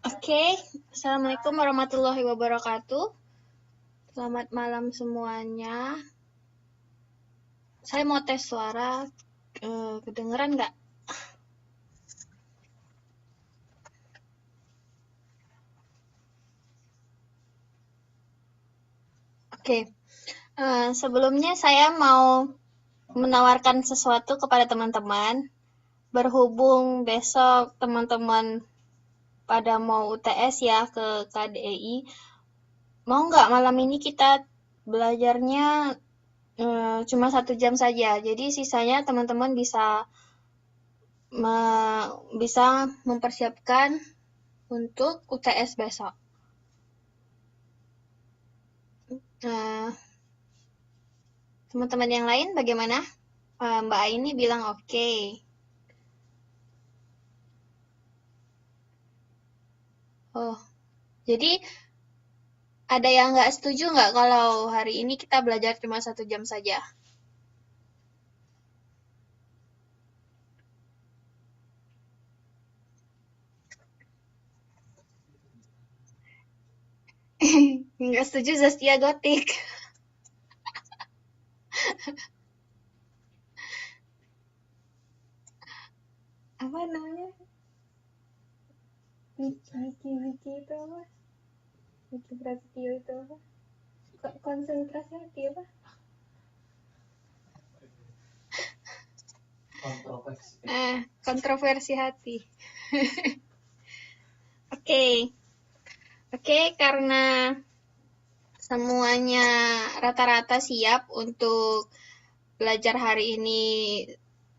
Oke, Assalamualaikum warahmatullahi wabarakatuh. Selamat malam semuanya. Saya mau tes suara, kedengeran nggak? Oke, sebelumnya saya mau menawarkan sesuatu kepada teman-teman. Berhubung besok teman-teman pada mau UTS ya ke KDI, mau nggak malam ini kita belajarnya cuma 1 jam saja. Jadi sisanya teman-teman bisa mempersiapkan untuk UTS besok. Teman-teman yang lain bagaimana? Mbak Aini bilang oke. Oh, jadi ada yang nggak setuju nggak kalau hari ini kita belajar cuma 1 jam saja? Nggak setuju Zastia Gotik. Apa namanya? Wiki itu apa? Wiki Prasetyo itu apa? Konsentrasi hati apa? Kontroversi hati. Oke, karena semuanya rata-rata siap untuk belajar hari ini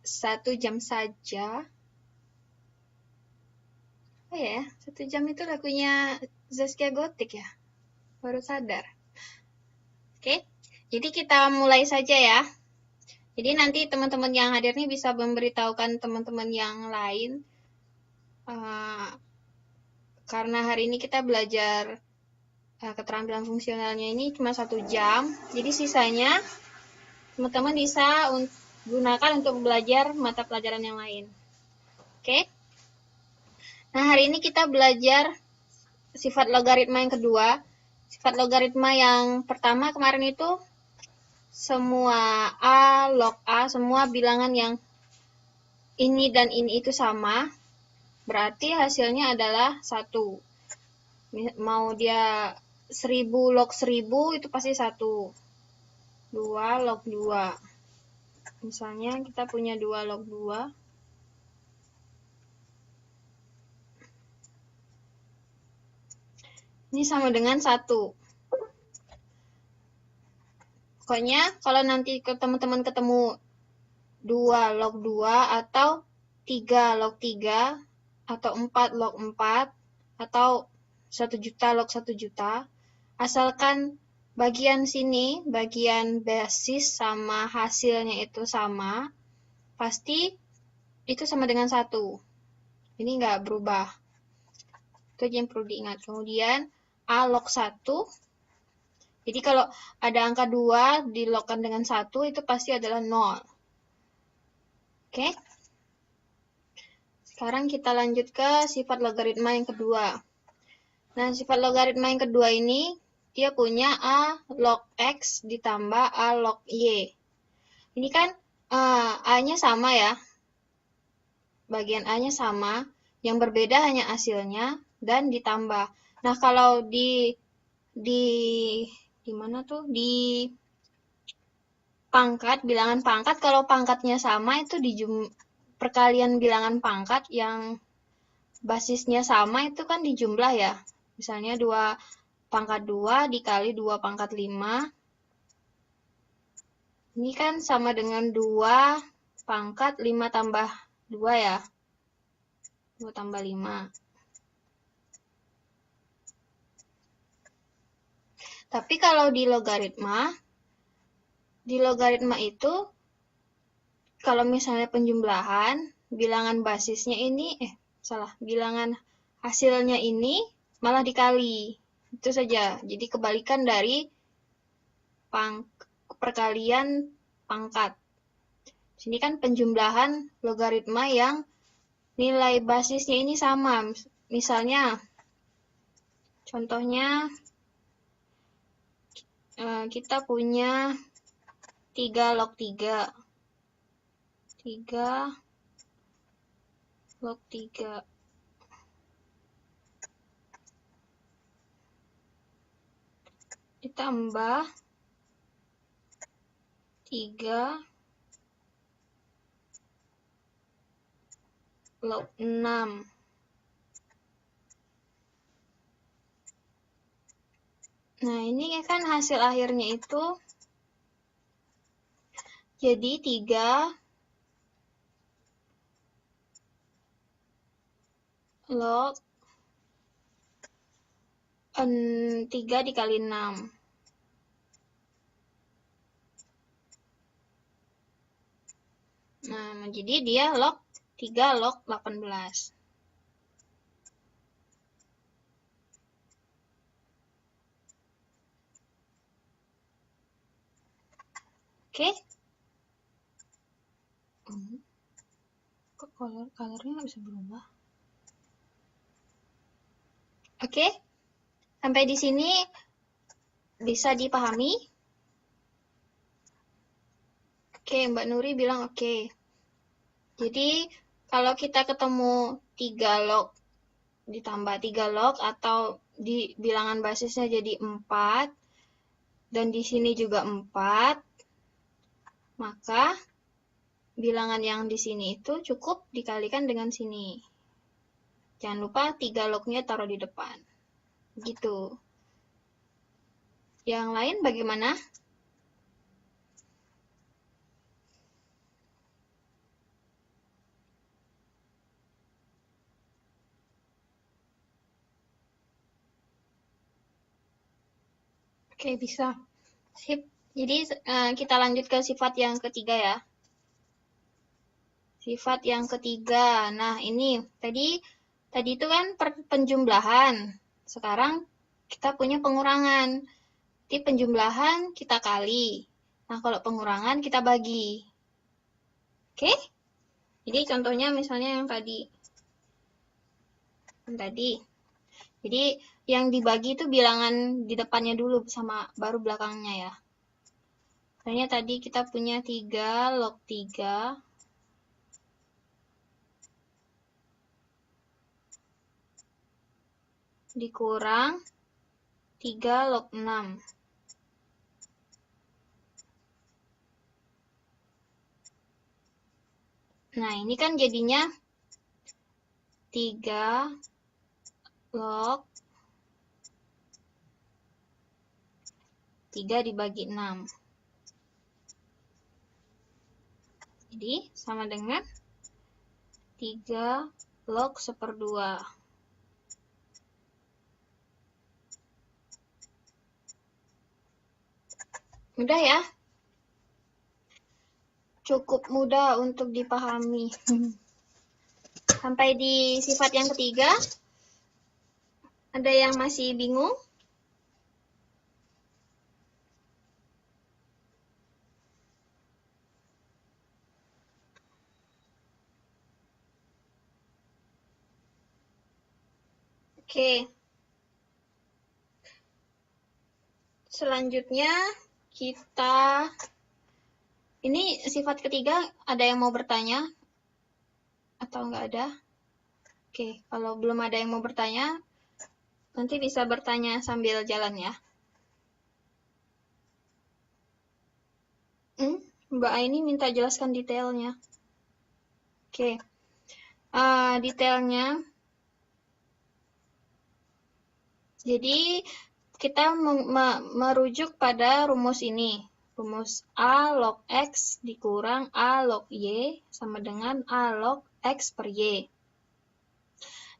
1 jam saja. Oh ya, 1 jam itu lagunya Zaskia Gotik ya? Baru sadar. Oke, jadi kita mulai saja ya. Jadi nanti teman-teman yang hadir nih bisa memberitahukan teman-teman yang lain. Karena hari ini kita belajar keterampilan fungsionalnya ini cuma 1 jam. Jadi sisanya teman-teman bisa gunakan untuk belajar mata pelajaran yang lain. Oke? Nah, hari ini kita belajar sifat logaritma yang kedua. Sifat logaritma yang pertama kemarin itu semua A, log A, semua bilangan yang ini dan ini itu sama. Berarti hasilnya adalah 1. Mau dia 1000 log 1000 itu pasti 1. 2 log 2. Misalnya kita punya 2 log 2. Ini sama dengan 1. Pokoknya kalau nanti teman-teman ketemu 2 log 2 atau 3 log 3 atau 4 log 4 atau 1 juta log 1 juta, asalkan bagian sini, bagian basis sama hasilnya itu sama, pasti itu sama dengan 1. Ini nggak berubah. Itu aja yang perlu diingat. Kemudian A log 1. Jadi kalau ada angka 2 dilogkan dengan 1 itu pasti adalah 0. Oke? Sekarang kita lanjut ke sifat logaritma yang kedua. Nah, sifat logaritma yang kedua ini dia punya A log X ditambah A log Y. Ini kan A-nya sama ya. Bagian A-nya sama. Yang berbeda hanya hasilnya dan ditambah. Nah, kalau di mana tuh? Di pangkat, bilangan pangkat, kalau pangkatnya sama itu perkalian bilangan pangkat yang basisnya sama itu kan dijumlah ya. Misalnya 2 pangkat 2 dikali 2 pangkat 5. Ini kan sama dengan 2 pangkat 5 tambah 2 ya. 2 tambah 5. Tapi kalau di logaritma itu, kalau misalnya penjumlahan, bilangan basisnya ini, bilangan hasilnya ini malah dikali. Itu saja. Jadi kebalikan dari perkalian pangkat. Sini kan penjumlahan logaritma yang nilai basisnya ini sama. misalnya, contohnya, kita punya 3 log 3. 3 log 3. Ditambah 3 log 6. Nah, ini kan hasil akhirnya itu jadi 3 log 3 dikali 6. Nah, jadi dia log 3 log 18. Oke. Kok colornya nggak bisa berubah? Oke. Sampai di sini bisa dipahami? Oke, Mbak Nuri bilang oke. Jadi, kalau kita ketemu 3 log ditambah 3 log atau di bilangan basisnya jadi 4 dan di sini juga 4, maka bilangan yang di sini itu cukup dikalikan dengan sini. Jangan lupa 3 lognya taruh di depan. Gitu. Yang lain bagaimana? Oke, bisa. Sip. Jadi kita lanjut ke sifat yang ketiga ya. Sifat yang ketiga. Nah, ini tadi itu kan penjumlahan. Sekarang kita punya pengurangan. Di penjumlahan kita kali. Nah, kalau pengurangan kita bagi. Oke? Jadi contohnya misalnya yang tadi. Jadi yang dibagi itu bilangan di depannya dulu sama baru belakangnya ya. Misalnya tadi kita punya 3 log 3 dikurang 3 log 6. Nah, ini kan jadinya 3 log 3 dibagi 6. Jadi, sama dengan 3 log 1/2. Mudah ya? Cukup mudah untuk dipahami. Sampai di sifat yang ketiga, ada yang masih bingung? Oke. Selanjutnya kita, ini sifat ketiga, ada yang mau bertanya? Atau nggak ada? Oke, kalau belum ada yang mau bertanya, nanti bisa bertanya sambil jalan ya. Mbak Aini minta jelaskan detailnya. Oke. Detailnya, jadi kita merujuk pada rumus ini. Rumus A log X dikurang A log Y sama dengan A log X per Y.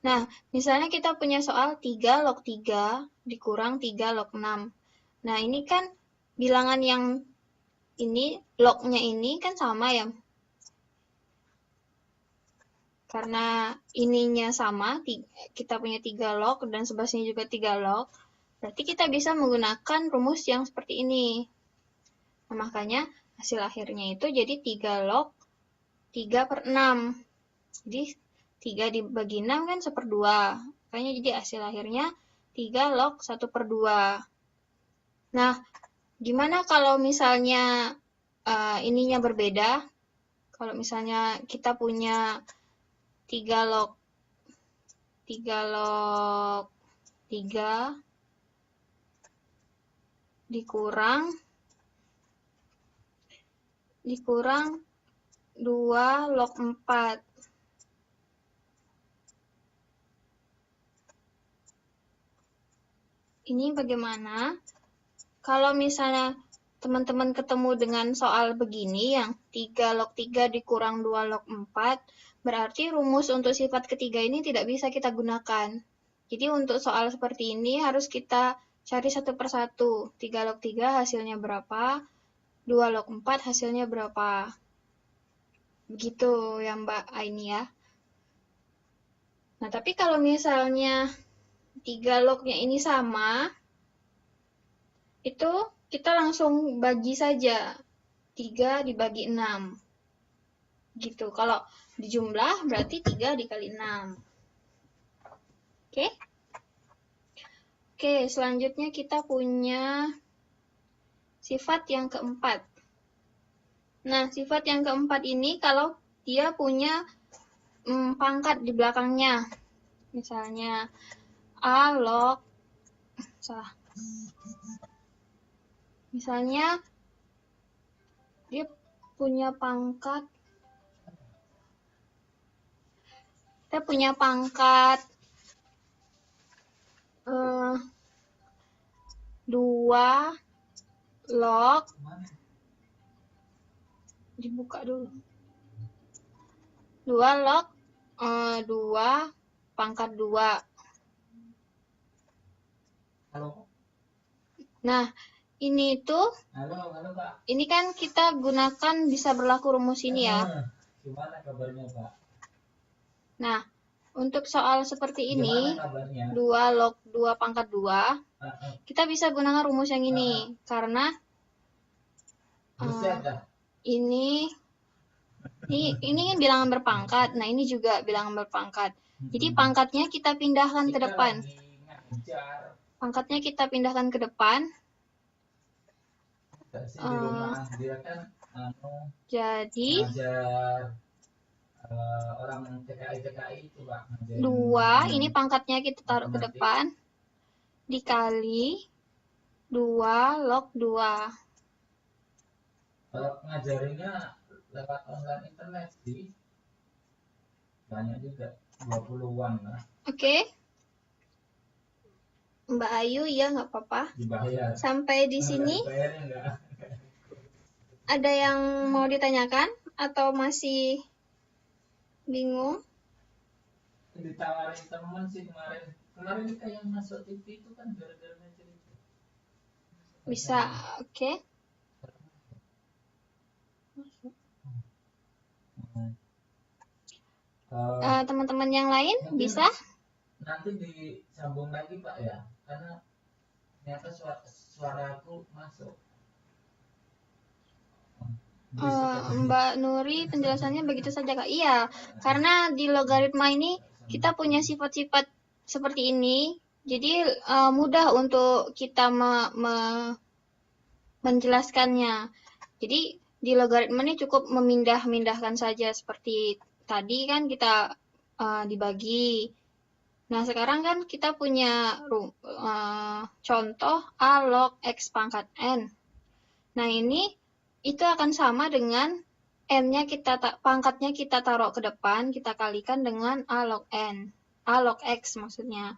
Nah, misalnya kita punya soal 3 log 3 dikurang 3 log 6. Nah, ini kan bilangan yang ini, lognya ini kan sama ya. Karena ininya sama, kita punya 3 log dan sebelahnya juga 3 log, berarti kita bisa menggunakan rumus yang seperti ini. Nah, makanya hasil akhirnya itu jadi 3 log 3/6. Jadi 3 dibagi 6 kan 1/2. Makanya jadi hasil akhirnya 3 log 1/2. Nah, gimana kalau misalnya ininya berbeda? Kalau misalnya kita punya 3 log 3 dikurang 2 log 4. Ini bagaimana? Kalau misalnya teman-teman ketemu dengan soal begini yang 3 log 3 dikurang 2 log 4, berarti rumus untuk sifat ketiga ini tidak bisa kita gunakan. Jadi untuk soal seperti ini harus kita cari satu persatu. 3 log 3 hasilnya berapa, 2 log 4 hasilnya berapa. Begitu ya Mbak Aini ya. Nah, tapi kalau misalnya 3 lognya ini sama, itu kita langsung bagi saja. 3 dibagi 6. Gitu. Kalau dijumlah berarti 3 dikali 6. Oke? Oke, selanjutnya kita punya sifat yang keempat. Nah, sifat yang keempat ini kalau dia punya pangkat di belakangnya. Misalnya A log salah. Misalnya dia punya pangkat 2 log dibuka dulu. 2 log 2 pangkat 2. Nah, ini tuh ini kan kita gunakan bisa berlaku rumus ini ya. Gimana kabarnya, Pak? Nah, untuk soal seperti ini, 2 log 2 pangkat 2, kita bisa gunakan rumus yang ini. Karena ini bilangan berpangkat. Nah, ini juga bilangan berpangkat. Jadi pangkatnya kita pindahkan ke depan. Pangkatnya kita pindahkan ke depan. Jadi orang TKI itu, Pak. 2, ini pangkatnya kita taruh ke depan, dikali 2 log 2. Kalau ngajarinya lewat online internet sih, banyak juga, 20-an lah. Oke. Mbak Ayu, ya nggak apa-apa. Dibayar. Sampai di sini, ada yang mau ditanyakan atau masih bingung? Ditawarin teman sih kemarin kayak masuk TV itu kan gara-gara cerita. Bisa, oke. Teman-teman yang lain bisa? Nanti disambung lagi Pak ya, karena ternyata suaraku masuk. Mbak Nuri, penjelasannya begitu saja Kak. Iya, karena di logaritma ini kita punya sifat-sifat seperti ini, jadi mudah untuk kita menjelaskannya. Jadi di logaritma ini cukup memindah-mindahkan saja, seperti tadi kan kita dibagi. Nah, sekarang kan kita punya contoh A log X pangkat N. Nah, ini itu akan sama dengan N-nya pangkatnya kita taruh ke depan, kita kalikan dengan A log N. A log X maksudnya.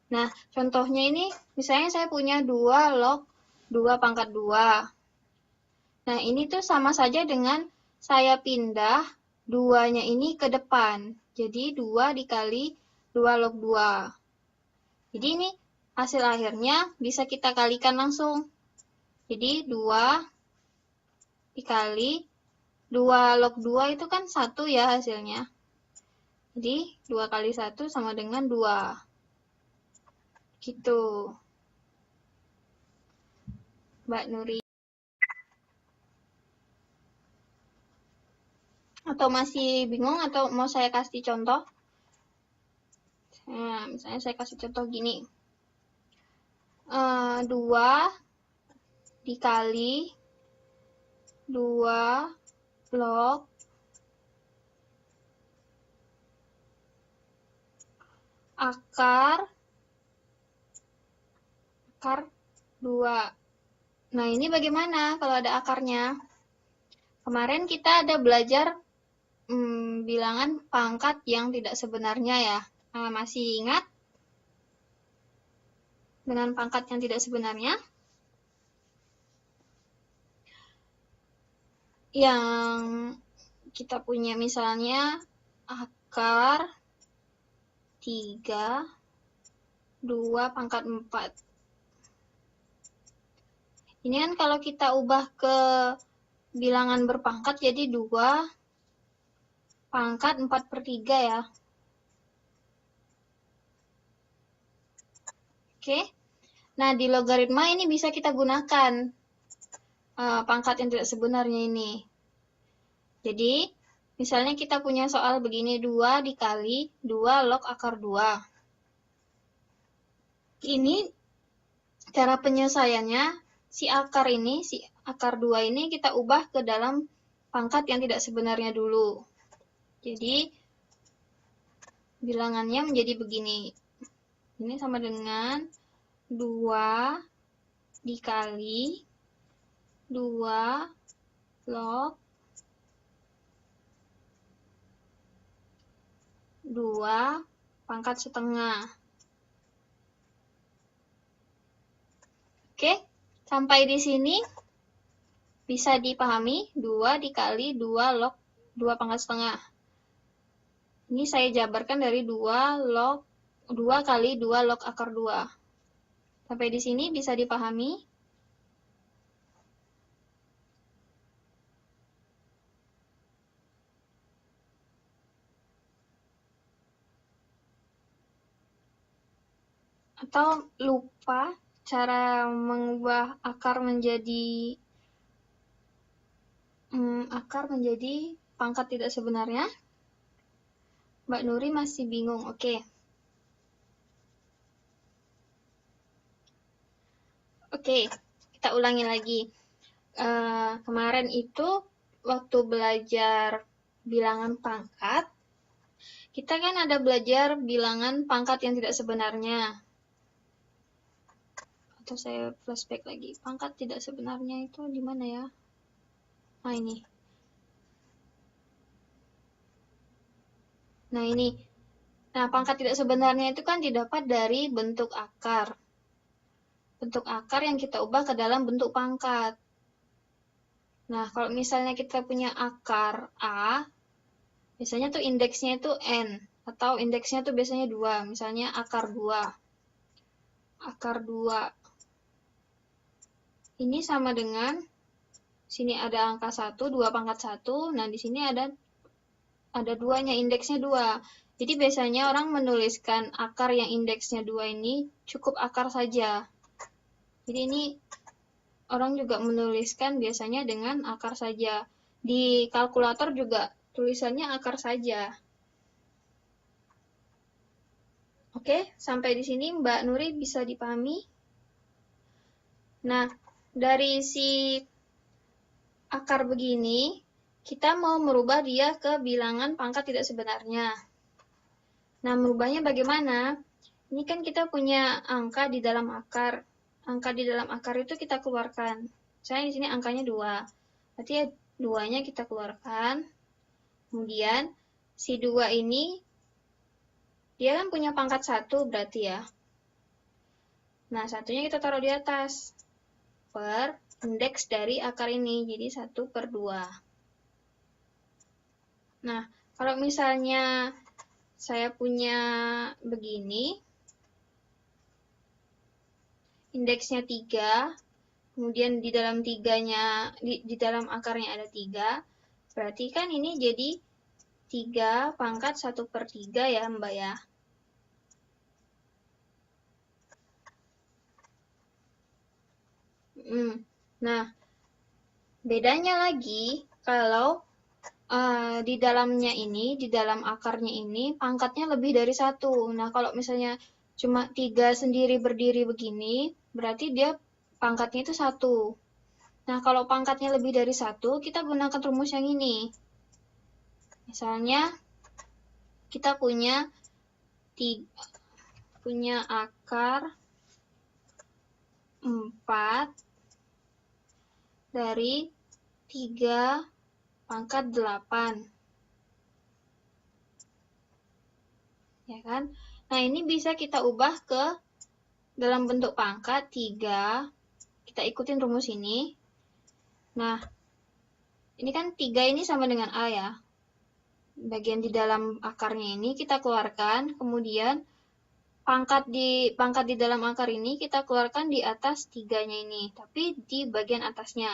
Nah, contohnya ini, misalnya saya punya 2 log 2 pangkat 2. Nah, ini tuh sama saja dengan saya pindah 2-nya ini ke depan. Jadi, 2 dikali 2 log 2. Jadi, ini hasil akhirnya bisa kita kalikan langsung. Jadi, 2 dikali 2 log 2 itu kan 1 ya hasilnya. Jadi, 2 kali 1 sama dengan 2. Gitu. Mbak Nuri. Atau masih bingung atau mau saya kasih contoh? Nah, misalnya saya kasih contoh gini. 2 dikali 2 log akar 2. Nah, ini bagaimana kalau ada akarnya? Kemarin kita ada belajar bilangan pangkat yang tidak sebenarnya ya. Nah, masih ingat dengan pangkat yang tidak sebenarnya? Yang kita punya misalnya akar 3, 2 pangkat 4. Ini kan kalau kita ubah ke bilangan berpangkat jadi 2 pangkat 4/3 ya. Oke. Nah, di logaritma ini bisa kita gunakan pangkat yang tidak sebenarnya ini. Jadi, misalnya kita punya soal begini, 2 dikali 2 log akar 2. Ini cara penyelesaiannya, si akar 2 ini kita ubah ke dalam pangkat yang tidak sebenarnya dulu. Jadi, bilangannya menjadi begini. Ini sama dengan 2 dikali 2 log 2 pangkat setengah. Oke, sampai di sini bisa dipahami 2 dikali 2 log 2 pangkat setengah. Ini saya jabarkan dari 2 kali 2 log akar 2. Sampai di sini bisa dipahami? Atau lupa cara mengubah akar menjadi pangkat tidak sebenarnya? Mbak Nuri masih bingung. Oke. Oke, kita ulangi lagi. Kemarin itu waktu belajar bilangan pangkat, kita kan ada belajar bilangan pangkat yang tidak sebenarnya. Atau saya flashback lagi. Pangkat tidak sebenarnya itu di mana ya? Nah, ini. Nah, ini. Nah, pangkat tidak sebenarnya itu kan didapat dari bentuk akar. Bentuk akar yang kita ubah ke dalam bentuk pangkat. Nah, kalau misalnya kita punya akar A, biasanya tuh indeksnya itu N. Atau indeksnya tuh biasanya 2. Misalnya akar 2. Akar 2. Ini sama dengan, sini ada angka 1, 2 pangkat 1. Nah, di sini ada 2-nya, indeksnya 2. Jadi biasanya orang menuliskan akar yang indeksnya 2 ini cukup akar saja. Jadi ini orang juga menuliskan biasanya dengan akar saja. Di kalkulator juga tulisannya akar saja. Oke, sampai di sini Mbak Nuri bisa dipahami? Nah, dari si akar begini, kita mau merubah dia ke bilangan pangkat tidak sebenarnya. Nah, merubahnya bagaimana? Ini kan kita punya angka di dalam akar. Angka di dalam akar itu kita keluarkan. Misalnya di sini angkanya 2. Berarti ya 2-nya kita keluarkan. Kemudian, si 2 ini, dia kan punya pangkat 1 berarti ya. Nah, satunya kita taruh di atas. Per indeks dari akar ini. Jadi 1/2. Nah, kalau misalnya saya punya begini, indeksnya 3, kemudian di dalam 3-nya, di dalam akarnya ada 3, berarti kan ini jadi 3 pangkat 1/3 ya Mbak ya. Nah, bedanya lagi kalau di dalamnya ini, di dalam akarnya ini, pangkatnya lebih dari 1. Nah, kalau misalnya cuma 3 sendiri berdiri begini, berarti dia pangkatnya itu 1. Nah, kalau pangkatnya lebih dari 1, kita gunakan rumus yang ini. Misalnya, kita punya akar 4 dari 3 pangkat 8. Ya kan? Nah, ini bisa kita ubah ke dalam bentuk pangkat 3. Kita ikutin rumus ini. Nah, ini kan 3 ini sama dengan A ya. Bagian di dalam akarnya ini kita keluarkan, kemudian pangkat di dalam akar ini kita keluarkan di atas 3-nya ini, tapi di bagian atasnya.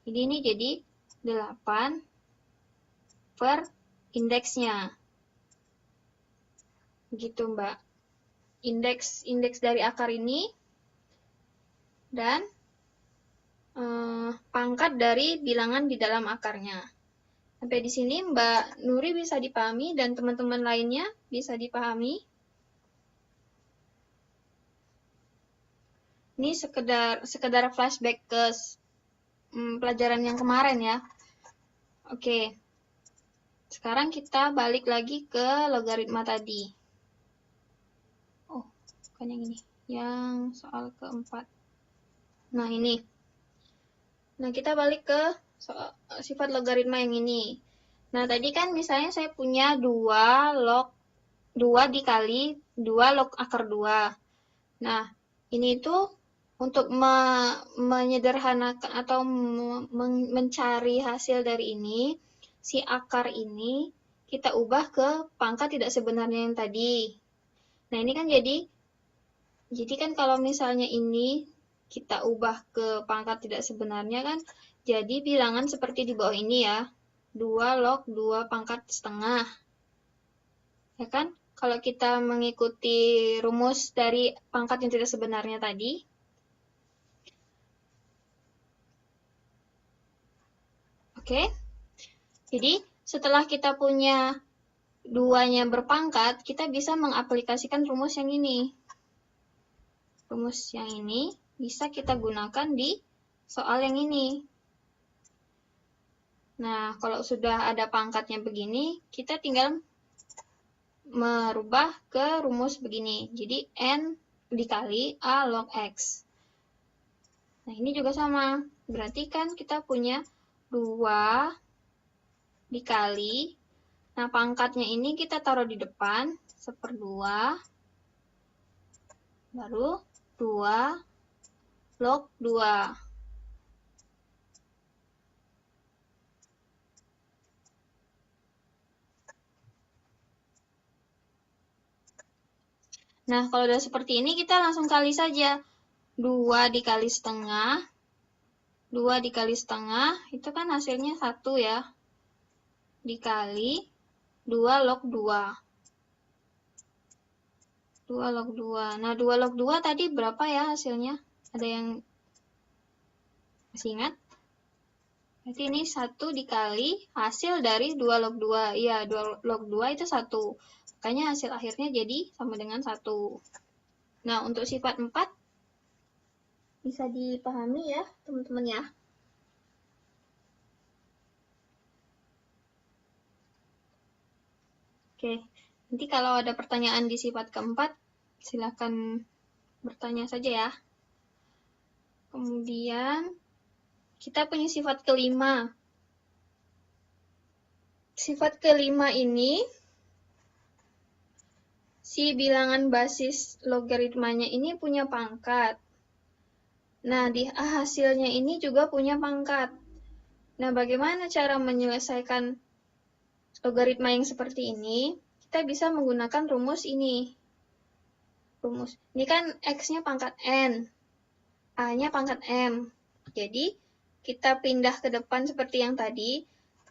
Jadi ini jadi 8 per indeksnya. Gitu, Mbak. Indeks dari akar ini dan pangkat dari bilangan di dalam akarnya. Sampai di sini Mbak Nuri bisa dipahami dan teman-teman lainnya bisa dipahami. Ini sekedar flashback ke pelajaran yang kemarin ya. Oke. Sekarang kita balik lagi ke logaritma tadi. Oh, bukan yang ini. Yang soal keempat. Nah, ini. Nah, kita balik ke sifat logaritma yang ini. Nah, tadi kan misalnya saya punya 2 log 2 dikali 2 log akar 2. Nah, ini tuh untuk menyederhanakan atau mencari hasil dari ini, si akar ini kita ubah ke pangkat tidak sebenarnya yang tadi. Nah, ini kan jadi kan kalau misalnya ini kita ubah ke pangkat tidak sebenarnya kan, jadi bilangan seperti di bawah ini ya, 2 log 2 pangkat setengah. Ya kan? Kalau kita mengikuti rumus dari pangkat yang tidak sebenarnya tadi, oke? Jadi, setelah kita punya 2-nya berpangkat, kita bisa mengaplikasikan rumus yang ini. Rumus yang ini bisa kita gunakan di soal yang ini. Nah, kalau sudah ada pangkatnya begini, kita tinggal merubah ke rumus begini. Jadi, N dikali A log X. Nah, ini juga sama. Berarti kan kita punya 2 dikali. Nah, pangkatnya ini kita taruh di depan, 1/2. Baru 2 log 2. Nah, kalau udah seperti ini, kita langsung kali saja. 2 dikali setengah. 2 dikali setengah, itu kan hasilnya 1 ya. Dikali 2 log 2. 2 log 2. Nah, 2 log 2 tadi berapa ya hasilnya? Ada yang masih ingat? Berarti ini 1 dikali hasil dari 2 log 2. Iya, 2 log 2 itu 1. Makanya hasil akhirnya jadi sama dengan 1. Nah, untuk sifat 4 bisa dipahami ya, teman-teman ya. Oke, nanti kalau ada pertanyaan di sifat keempat, silakan bertanya saja ya. Kemudian, kita punya sifat kelima. Sifat kelima ini, si bilangan basis logaritmanya ini punya pangkat. Nah, di hasilnya ini juga punya pangkat. Nah, bagaimana cara menyelesaikan logaritma yang seperti ini? Kita bisa menggunakan rumus ini. Rumus. Ini kan X-nya pangkat N, A-nya pangkat M. Jadi, kita pindah ke depan seperti yang tadi.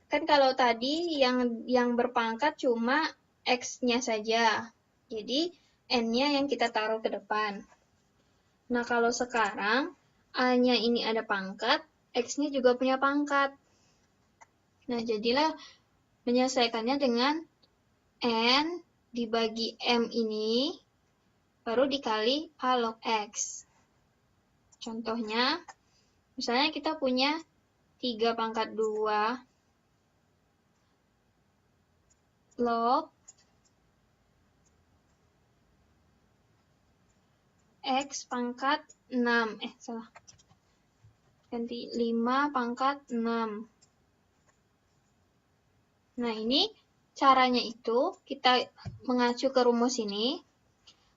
Kan kalau tadi yang berpangkat cuma X-nya saja. Jadi, N-nya yang kita taruh ke depan. Nah, kalau sekarang A-nya ini ada pangkat, X-nya juga punya pangkat. Nah, jadilah menyelesaikannya dengan N dibagi M ini, baru dikali A log X. Contohnya, misalnya kita punya 3 pangkat 2 log X pangkat 6. Salah. Ganti 5 pangkat 6. Nah, ini caranya itu kita mengacu ke rumus ini.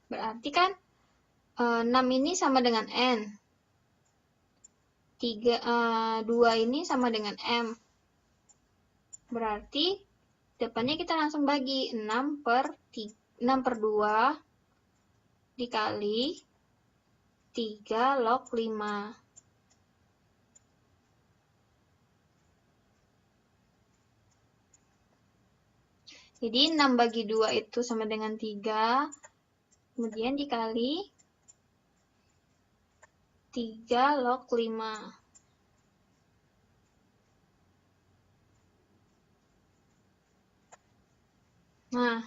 Berarti kan 6 ini sama dengan N. 2 ini sama dengan M. Berarti depannya kita langsung bagi 6 per 2 dikali 3 log 5. Jadi 6 bagi 2 itu sama dengan 3, kemudian dikali 3 log 5. Nah,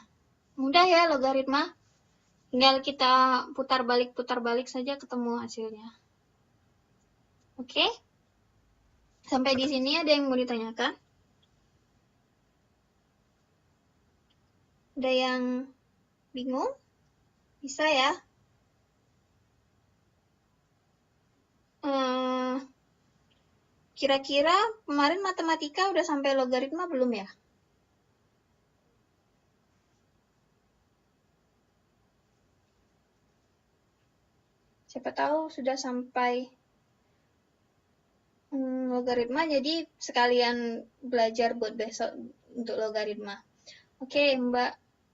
mudah ya logaritma. Tinggal kita putar balik saja ketemu hasilnya. Oke? Sampai di sini ada yang mau ditanyakan? Ada yang bingung? Bisa ya? Kira-kira kemarin matematika udah sampai logaritma belum ya? Siapa tahu sudah sampai logaritma, jadi sekalian belajar buat besok untuk logaritma. Oke,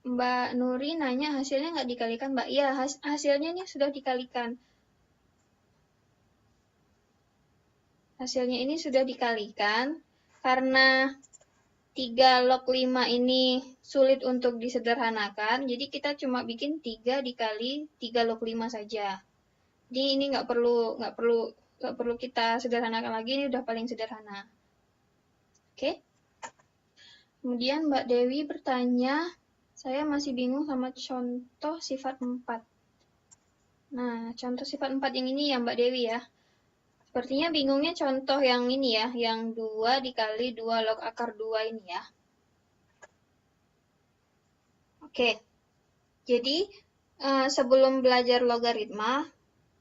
Mbak Nuri nanya hasilnya nggak dikalikan, Mbak? Iya, hasilnya ini sudah dikalikan. Hasilnya ini sudah dikalikan karena 3 log 5 ini sulit untuk disederhanakan, jadi kita cuma bikin 3 dikali 3 log 5 saja. Jadi ini nggak perlu kita sederhanakan lagi, ini udah paling sederhana. Oke? Kemudian Mbak Dewi bertanya, saya masih bingung sama contoh sifat 4. Nah, contoh sifat 4 yang ini ya Mbak Dewi ya. Sepertinya bingungnya contoh yang ini ya, yang 2 dikali 2 log akar 2 ini ya. Oke, jadi sebelum belajar logaritma,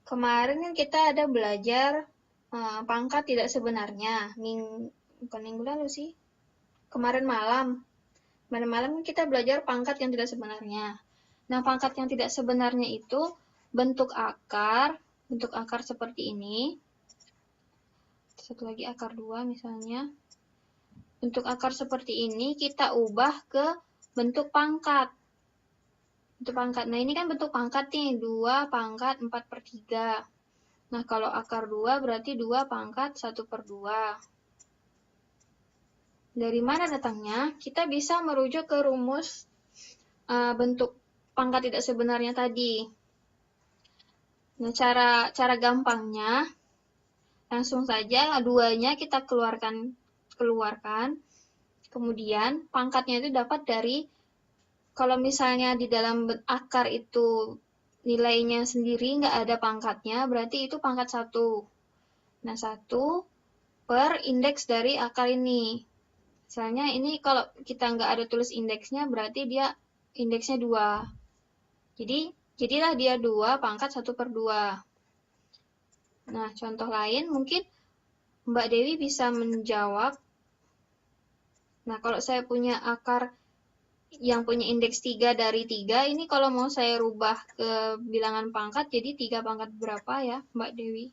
kemarin kan kita ada belajar pangkat tidak sebenarnya. Bukan minggu lalu sih, kemarin malam. Kemarin malam kita belajar pangkat yang tidak sebenarnya. Nah, pangkat yang tidak sebenarnya itu bentuk akar seperti ini. Satu lagi akar 2 misalnya. Bentuk akar seperti ini kita ubah ke bentuk pangkat. Bentuk pangkat. Nah, ini kan bentuk pangkat nih, 2 pangkat 4 per 3. Nah, kalau akar 2 berarti 2 pangkat 1 per 2. Dari mana datangnya? Kita bisa merujuk ke rumus bentuk pangkat tidak sebenarnya tadi. Nah, cara gampangnya, langsung saja 2-nya kita keluarkan. Kemudian pangkatnya itu dapat dari, kalau misalnya di dalam akar itu nilainya sendiri nggak ada pangkatnya, berarti itu pangkat 1. Nah, 1 per indeks dari akar ini. Misalnya ini kalau kita nggak ada tulis indeksnya, berarti dia indeksnya 2. Jadilah dia 2 pangkat 1 per 2. Nah, contoh lain mungkin Mbak Dewi bisa menjawab. Nah, kalau saya punya akar yang punya indeks 3 dari 3, ini kalau mau saya rubah ke bilangan pangkat, jadi 3 pangkat berapa ya, Mbak Dewi?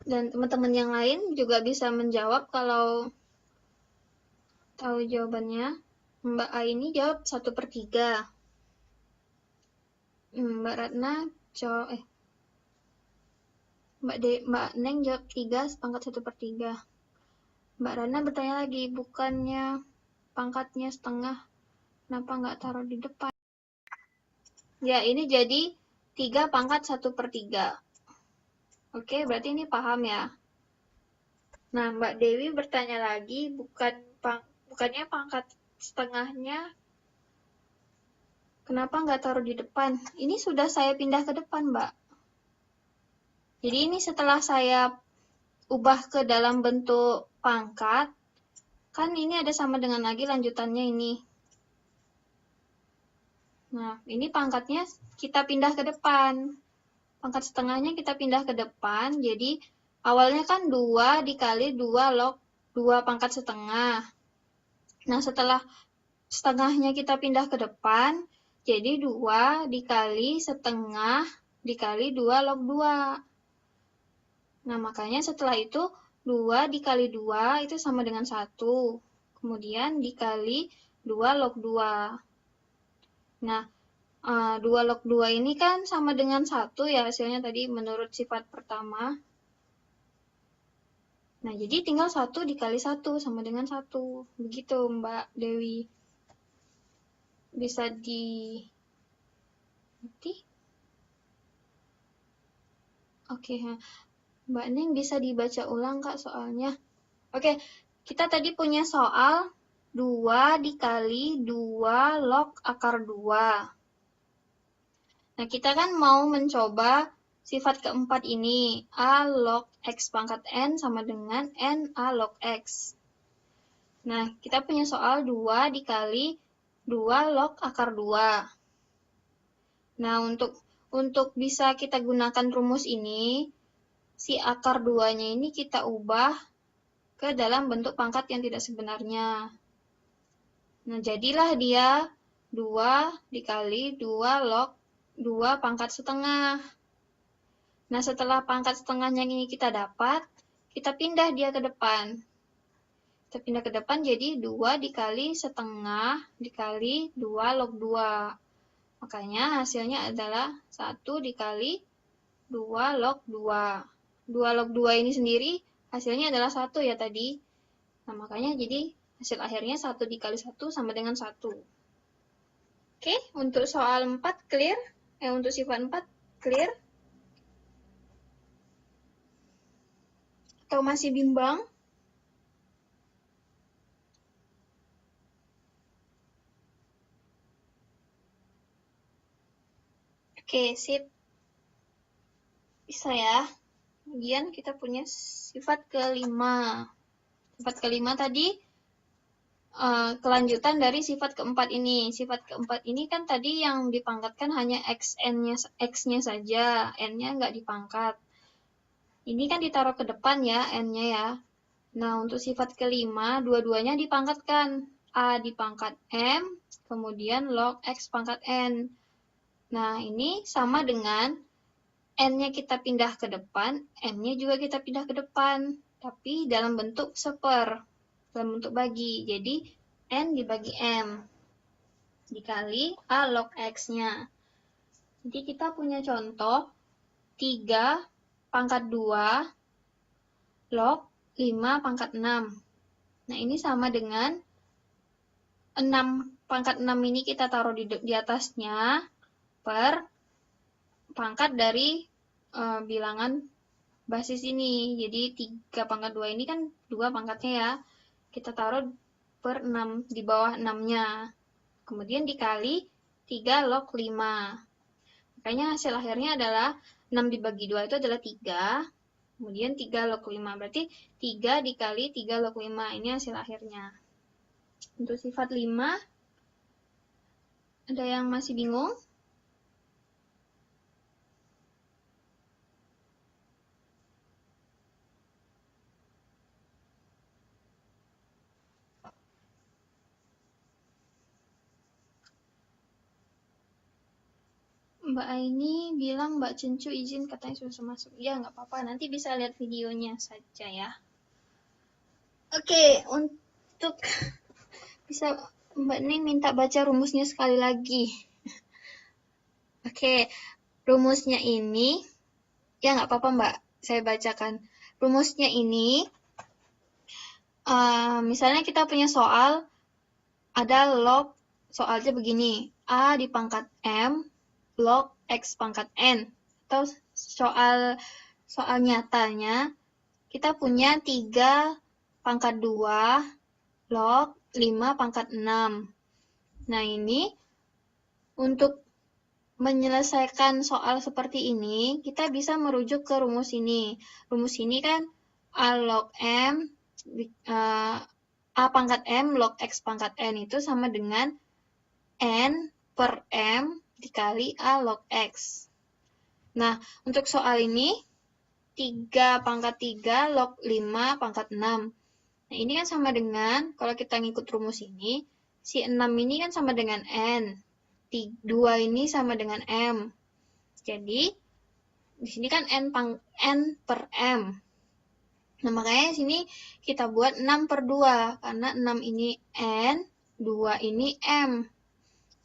Dan teman-teman yang lain juga bisa menjawab kalau tahu jawabannya. Mbak A ini jawab 1 per 3. Mbak Ratna Mbak Neng jawab 3 pangkat 1 per 3. Mbak Rana bertanya lagi, bukannya pangkatnya setengah, kenapa nggak taruh di depan? Ya, ini jadi 3 pangkat 1/3. Oke, berarti ini paham ya. Nah, Mbak Dewi bertanya lagi, bukannya pangkat setengahnya kenapa nggak taruh di depan? Ini sudah saya pindah ke depan, Mbak. Jadi ini setelah saya ubah ke dalam bentuk pangkat, kan ini ada sama dengan lagi lanjutannya ini. Nah, ini pangkatnya kita pindah ke depan. Pangkat setengahnya kita pindah ke depan, jadi awalnya kan 2 dikali 2 log 2 pangkat setengah. Nah, setelah setengahnya kita pindah ke depan, jadi 2 dikali setengah dikali 2 log 2. Nah, makanya setelah itu 2 dikali 2 itu sama dengan 1. Kemudian dikali 2 log 2. Nah, 2 log 2 ini kan sama dengan 1 ya hasilnya tadi menurut sifat pertama. Nah, jadi tinggal 1 dikali 1 sama dengan 1. Begitu Mbak Dewi. Bisa ngerti? Oke, Mbak Ning bisa dibaca ulang Kak soalnya. Oke, kita tadi punya soal 2 dikali 2 log akar 2. Nah, kita kan mau mencoba sifat keempat ini, A log X pangkat N sama dengan N A log X. Nah, kita punya soal 2 dikali 2 log akar 2. Nah, untuk bisa kita gunakan rumus ini, si akar 2-nya ini kita ubah ke dalam bentuk pangkat yang tidak sebenarnya. Nah, jadilah dia 2 dikali 2 log 2 pangkat setengah. Nah, setelah pangkat setengahnya ini kita dapat, kita pindah dia ke depan. Kita pindah ke depan jadi 2 dikali setengah dikali 2 log 2. Makanya hasilnya adalah 1 dikali 2 log 2. 2 log 2 ini sendiri hasilnya adalah 1 ya tadi. Nah, makanya jadi hasil akhirnya 1 dikali 1 sama dengan 1. Oke, untuk soal 4 clear? Untuk sifat 4 clear? Atau masih bimbang? Oke, sip. Bisa ya. Kemudian kita punya sifat kelima. Sifat kelima tadi kelanjutan dari sifat keempat ini. Sifat keempat ini kan tadi yang dipangkatkan hanya X-nya saja, N-nya nggak dipangkat. Ini kan ditaruh ke depan ya, N-nya ya. Nah, untuk sifat kelima, dua-duanya dipangkatkan. A dipangkat M, kemudian log X pangkat N. Nah, ini sama dengan N-nya kita pindah ke depan, M-nya juga kita pindah ke depan. Tapi dalam bentuk seper, dalam bentuk bagi. Jadi, N dibagi M. Dikali A log X-nya. Jadi, kita punya contoh 3 pangkat 2 log 5 pangkat 6. Nah, ini sama dengan 6 pangkat 6 ini kita taruh di atasnya per pangkat dari bilangan basis ini. Jadi 3 pangkat 2 ini kan 2 pangkatnya ya. Kita taruh per 6 di bawah 6-nya. Kemudian dikali 3 log 5. Makanya hasil akhirnya adalah 6 dibagi 2 itu adalah 3. Kemudian 3 log 5. Berarti 3 dikali 3 log 5. Ini hasil akhirnya. Untuk sifat 5, ada yang masih bingung? Mbak Aini bilang Mbak Cencu izin katanya susah masuk. Ya, nggak apa-apa. Nanti bisa lihat videonya saja ya. Oke, untuk bisa Mbak Ning minta baca rumusnya sekali lagi. Oke, rumusnya ini, ya nggak apa-apa Mbak, saya bacakan. Rumusnya ini, misalnya kita punya soal, ada log, soalnya begini, A dipangkat M, log X pangkat N. Atau soal nyatanya, kita punya 3 pangkat 2 log 5 pangkat 6. Nah, ini untuk menyelesaikan soal seperti ini, kita bisa merujuk ke rumus ini. Rumus ini kan A log M, A pangkat M log X pangkat N itu sama dengan N per M dikali A log X. Nah, untuk soal ini, 3 pangkat 3 log 5 pangkat 6. Nah, ini kan sama dengan, kalau kita ngikut rumus ini, si 6 ini kan sama dengan N. 2 ini sama dengan M. Jadi, di sini kan N per M. Nah, makanya di sini kita buat 6 per 2, karena 6 ini N, 2 ini M.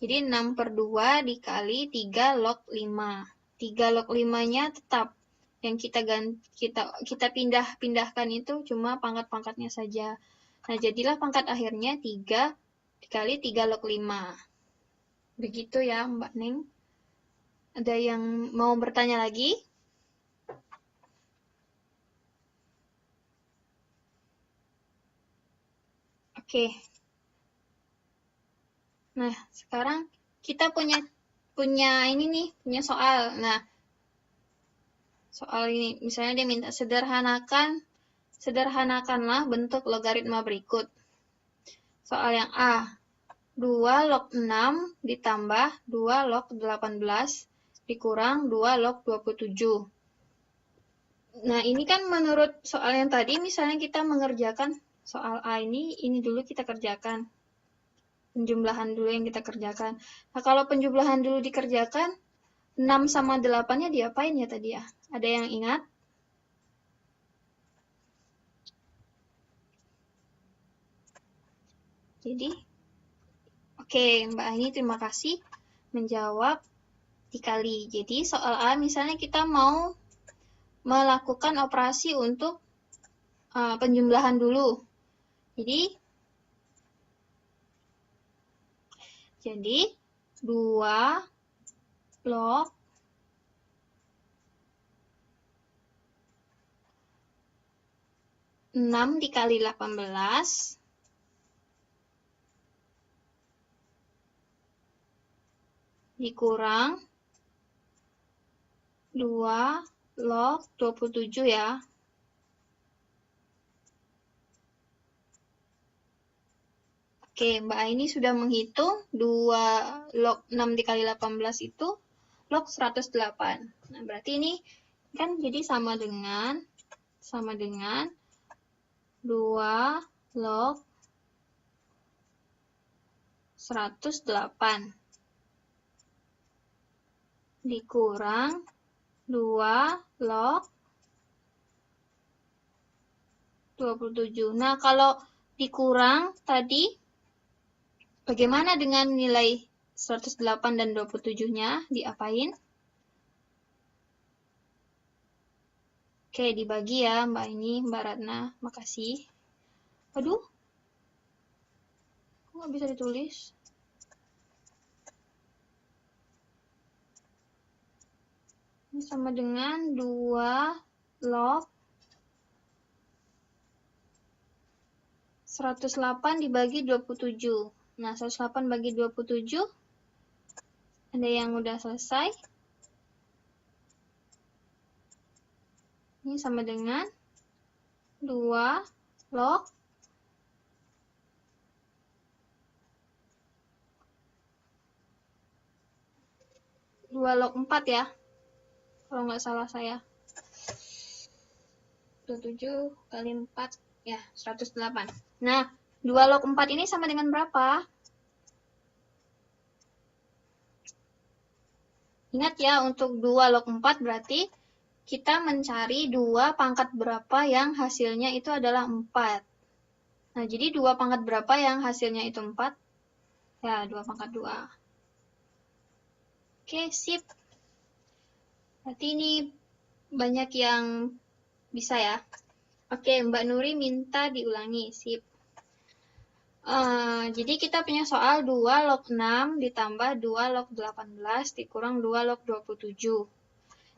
Jadi 6 per 2 dikali 3 log 5. 3 log 5-nya tetap. Yang kita pindah-pindahkan itu cuma pangkat-pangkatnya saja. Nah, jadilah pangkat akhirnya 3 dikali 3 log 5. Begitu ya, Mbak Neng. Ada yang mau bertanya lagi? Oke. Nah, sekarang kita punya ini nih, punya soal. Nah, soal ini misalnya dia minta sederhanakanlah bentuk logaritma berikut. Soal yang A, 2 log 6 ditambah 2 log 18 dikurang 2 log 27. Nah, ini kan menurut soal yang tadi, misalnya kita mengerjakan soal A ini dulu kita kerjakan. Penjumlahan dulu yang kita kerjakan. Nah, kalau penjumlahan dulu dikerjakan, 6 sama 8-nya diapain ya tadi ya? Ada yang ingat? Jadi, oke, Mbak Ani terima kasih menjawab dikali. Jadi, soal A misalnya kita mau melakukan operasi untuk penjumlahan dulu. Jadi 2 log 6 dikali 18 dikurang 2 log 27 ya. Oke, Mbak Aini sudah menghitung 2 log 6 dikali 18 itu log 108. Nah, berarti ini kan jadi sama dengan 2 log 108 dikurang 2 log 27. Nah, kalau dikurang tadi, bagaimana dengan nilai 108 dan 27-nya? Diapain? Oke, dibagi ya Mbak ini, Mbak Ratna. Makasih. Aduh. Kok nggak bisa ditulis? Ini sama dengan 2 log 108 dibagi 27. Nah, 108 bagi 27. Ada yang udah selesai? Ini sama dengan 2 log 4 ya. Kalau nggak salah saya. 27 kali 4, ya 108. Nah, 2 log 4 ini sama dengan berapa? Ingat ya, untuk 2 log 4 berarti kita mencari 2 pangkat berapa yang hasilnya itu adalah 4. Nah, jadi 2 pangkat berapa yang hasilnya itu 4? Ya, 2 pangkat 2. Oke, sip. Berarti ini banyak yang bisa ya. Oke, Mbak Nuri minta diulangi, sip. Jadi kita punya soal 2 log 6 ditambah 2 log 18 dikurang 2 log 27.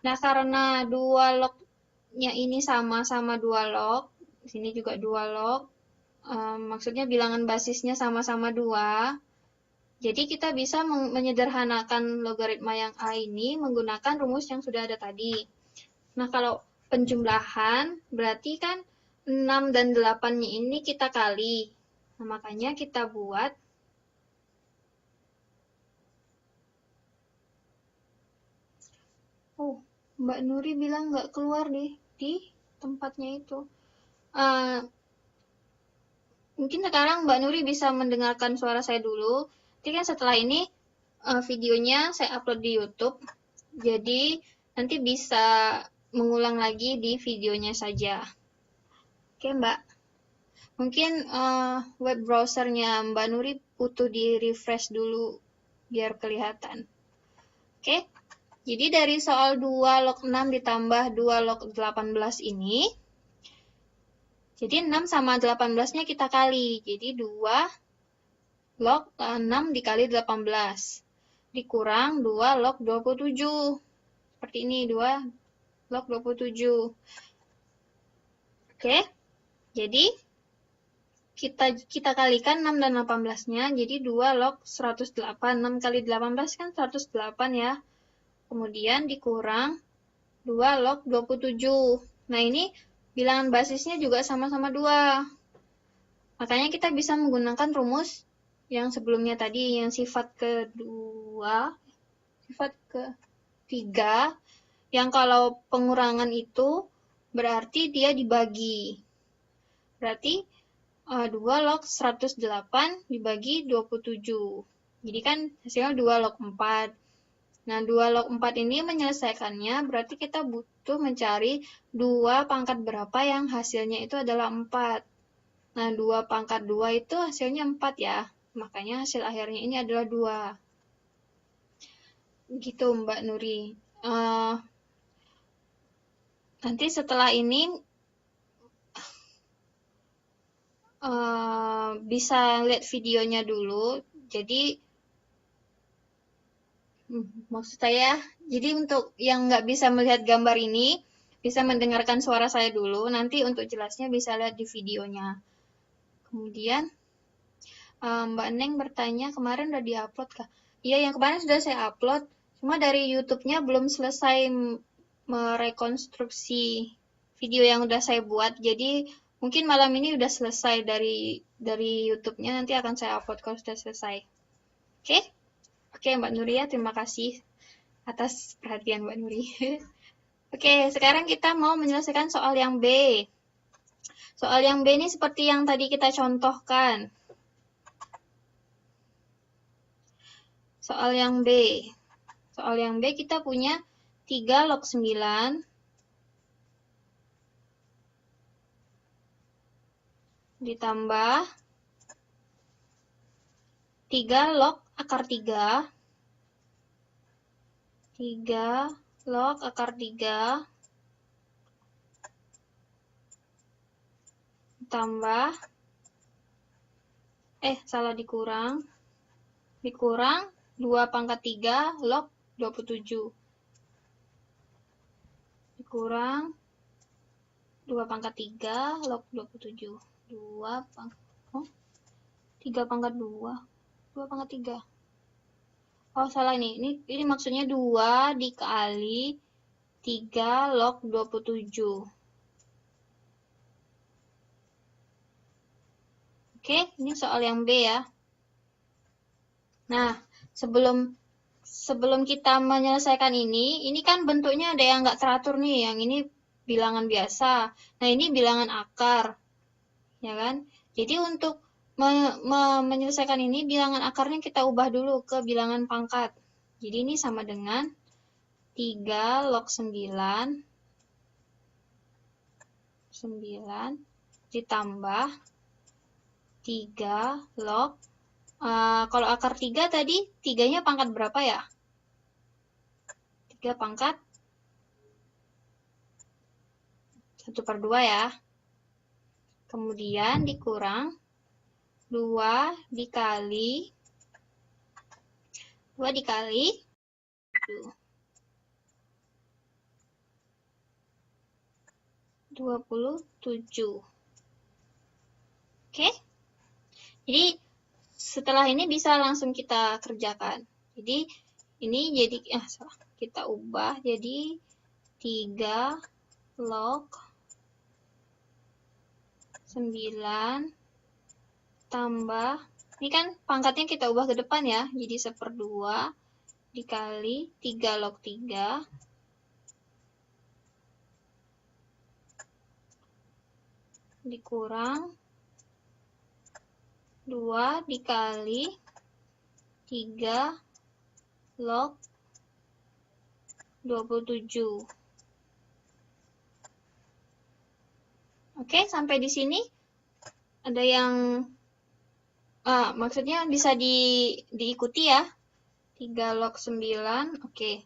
Nah, karena 2 lognya ini sama-sama 2 log, di sini juga 2 log, maksudnya bilangan basisnya sama-sama 2, jadi kita bisa menyederhanakan logaritma yang A ini menggunakan rumus yang sudah ada tadi. Nah, kalau penjumlahan berarti kan 6 dan 8-nya ini kita kali. Nah, makanya kita buat Mbak Nuri bilang nggak keluar di tempatnya itu. Mungkin sekarang Mbak Nuri bisa mendengarkan suara saya dulu. Nanti kan setelah ini videonya saya upload di YouTube. Jadi nanti bisa mengulang lagi di videonya saja. Oke Mbak. Mungkin web browsernya Mbak Nuri butuh di refresh dulu biar kelihatan. Oke. Jadi dari soal 2 log 6 ditambah 2 log 18 ini, jadi 6 sama 18-nya kita kali. Jadi 2 log 6 dikali 18. Dikurang 2 log 27. Seperti ini, 2 log 27. Oke, jadi kita kalikan 6 dan 18-nya, jadi 2 log 108. 6 kali 18 kan 108 ya. Kemudian dikurang 2 log 27. Nah, ini bilangan basisnya juga sama-sama 2. Makanya kita bisa menggunakan rumus yang sebelumnya tadi, yang sifat kedua, sifat ketiga, yang kalau pengurangan itu berarti dia dibagi. Berarti 2 log 108 dibagi 27. Jadi kan hasilnya 2 log 4. Nah, 2 log 4 ini menyelesaikannya berarti kita butuh mencari 2 pangkat berapa yang hasilnya itu adalah 4. Nah, 2 pangkat 2 itu hasilnya 4 ya. Makanya hasil akhirnya ini adalah 2. Gitu Mbak Nuri. Nanti setelah ini bisa lihat videonya dulu. Jadi maksud saya, jadi untuk yang nggak bisa melihat gambar ini, bisa mendengarkan suara saya dulu. Nanti untuk jelasnya bisa lihat di videonya. Kemudian Mbak Neng bertanya, kemarin udah diupload kah? Iya, yang kemarin sudah saya upload. Cuma dari YouTube-nya belum selesai merekonstruksi video yang udah saya buat. Jadi mungkin malam ini udah selesai dari YouTube-nya. Nanti akan saya upload kalau sudah selesai. Oke? Oke, Mbak Nuria, terima kasih atas perhatian Mbak Nuri. Oke, sekarang kita mau menyelesaikan soal yang B. Soal yang B ini seperti yang tadi kita contohkan. Soal yang B. Soal yang B kita punya 3 log 9 ditambah 3 log akar 3. 3 log akar 3 ditambah dikurang 2 pangkat 3 log 27. Dikurang 2 pangkat 3 log 27. 3 pangkat 2. 2 pangkat 3. Oh, salah nih. Ini maksudnya 2 dikali 3 log 27. Oke, ini soal yang B ya. Nah, sebelum kita menyelesaikan ini kan bentuknya ada yang nggak teratur nih. Yang ini bilangan biasa. Nah, ini bilangan akar. Ya kan? Jadi untuk menyelesaikan ini, bilangan akarnya kita ubah dulu ke bilangan pangkat. Jadi ini sama dengan 3 log 9 ditambah 3 log, kalau akar 3 tadi, 3-nya pangkat berapa ya? 3 pangkat 1/2 ya. Kemudian dikurang 2 dikali 27. Oke? Jadi setelah ini bisa langsung kita kerjakan. Jadi ini jadi kita ubah jadi 3 log 9 tambah, ini kan pangkatnya kita ubah ke depan ya, jadi 1/2 dikali 3 log 3 dikurang 2 dikali 3 log 27. Oke, sampai di sini ada yang maksudnya bisa diikuti ya. 3 log 9. Oke.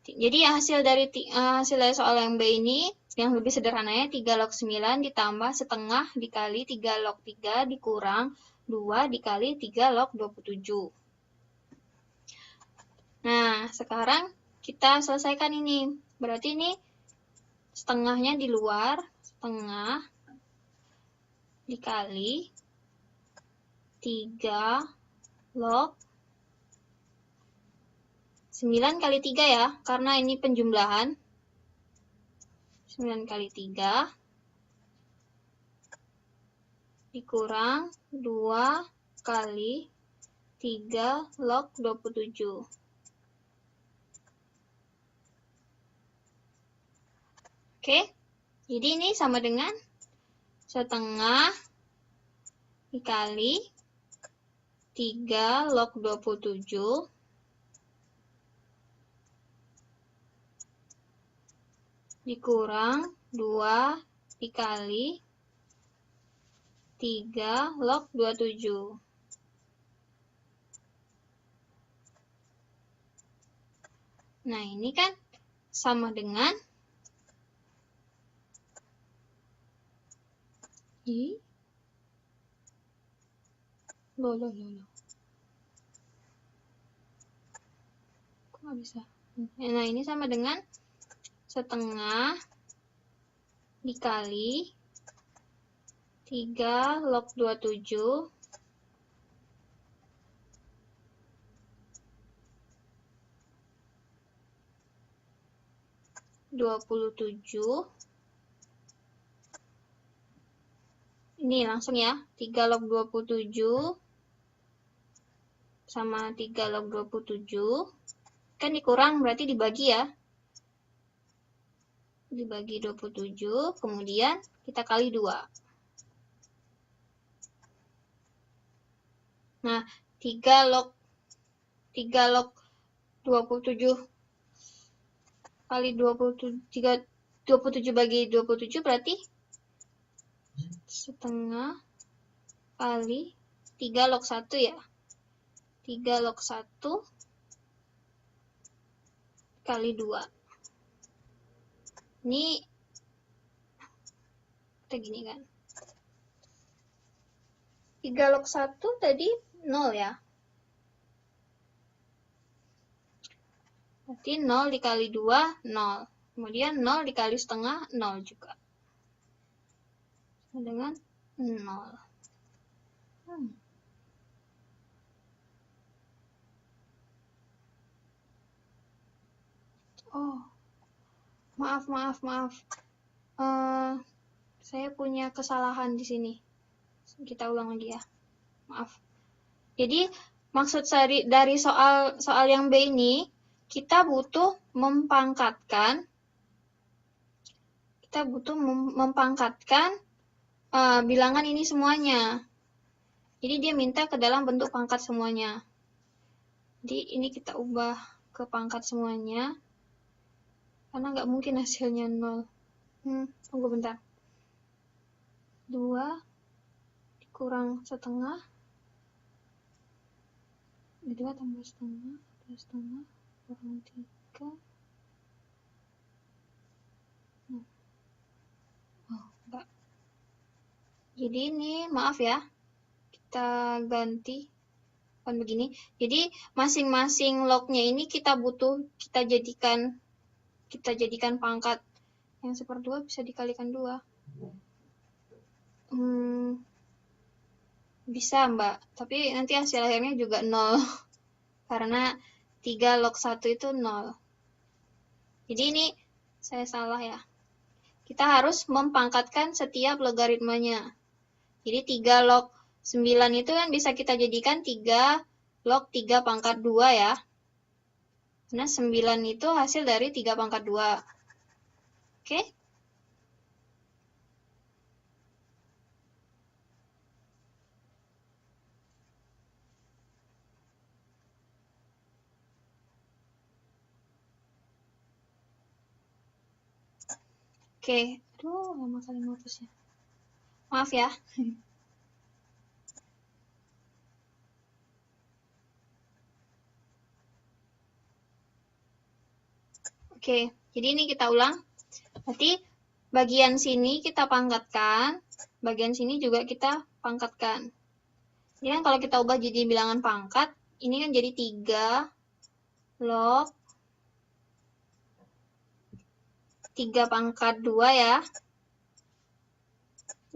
Jadi hasil dari soal yang B ini yang lebih sederhananya 3 log 9 ditambah setengah dikali 3 log 3 dikurang 2 dikali 3 log 27. Nah, sekarang kita selesaikan ini. Berarti ini setengahnya di luar, setengah dikali 3 log 9 kali 3 ya, karena ini penjumlahan. 9 kali 3 dikurang 2 kali 3 log 27. Oke, jadi ini sama dengan setengah dikali 3 log 27 dikurang 2 dikali 3 log 27. Nah, ini kan sama dengan loh. Kok nggak bisa? Nah, ini sama dengan setengah dikali 3 log 27 27. Ini langsung ya, 3 log 27 sama 3 log 27. Kan dikurang berarti dibagi ya. Dibagi 27, kemudian kita kali 2. Nah, 3 log 27 kali 27 bagi 27 berarti setengah kali 3 log 1 ya. 3 log 1 kali 2. Ini kita gini kan. 3 log 1 tadi 0 ya. Berarti 0 dikali 2, 0. Kemudian 0 dikali setengah, 0 juga. Sama dengan 0. Oh, maaf. Saya punya kesalahan di sini. Kita ulang lagi ya. Maaf. Jadi, maksud dari soal yang B ini, kita butuh mempangkatkan bilangan ini semuanya. Jadi dia minta ke dalam bentuk pangkat semuanya. Jadi ini kita ubah ke pangkat semuanya. Karena nggak mungkin hasilnya 0. Tunggu bentar. 2 dikurang setengah. 2 tambah setengah kurang 3. Oh, enggak. Jadi ini, maaf ya. kita ganti begini. Jadi masing-masing lognya ini kita jadikan pangkat yang seperdua bisa dikalikan 2. Bisa Mbak, tapi nanti hasil akhirnya juga 0 karena 3 log 1 itu 0. Jadi ini saya salah ya. Kita harus mempangkatkan setiap logaritmanya. Jadi 3 log 9 itu kan bisa kita jadikan 3 log 3 pangkat 2 ya. Karena 9 itu hasil dari 3 pangkat 2. Oke? Oke. Aduh, lama kali ngapusnya. Maaf ya. Oke, jadi ini kita ulang. Nanti bagian sini kita pangkatkan, bagian sini juga kita pangkatkan. Jadi kan kalau kita ubah jadi bilangan pangkat, ini kan jadi 3 log 3 pangkat 2 ya,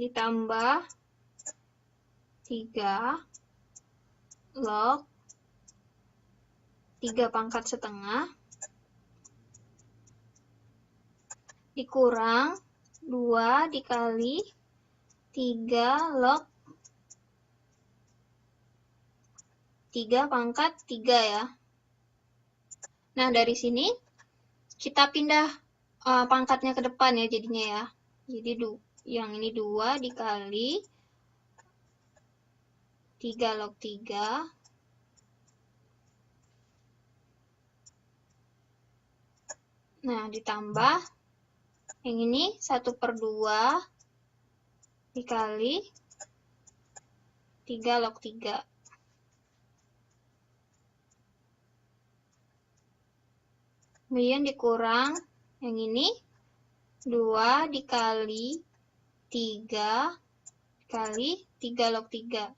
ditambah 3 log 3 pangkat setengah, dikurang 2 dikali 3 log 3 pangkat 3 ya. Nah, dari sini kita pindah pangkatnya ke depan ya jadinya ya. Jadi yang ini 2 dikali 3 log 3 nah ditambah yang ini 1/2 dikali 3 log 3 kemudian dikurang yang ini 2 dikali 3 dikali 3 log 3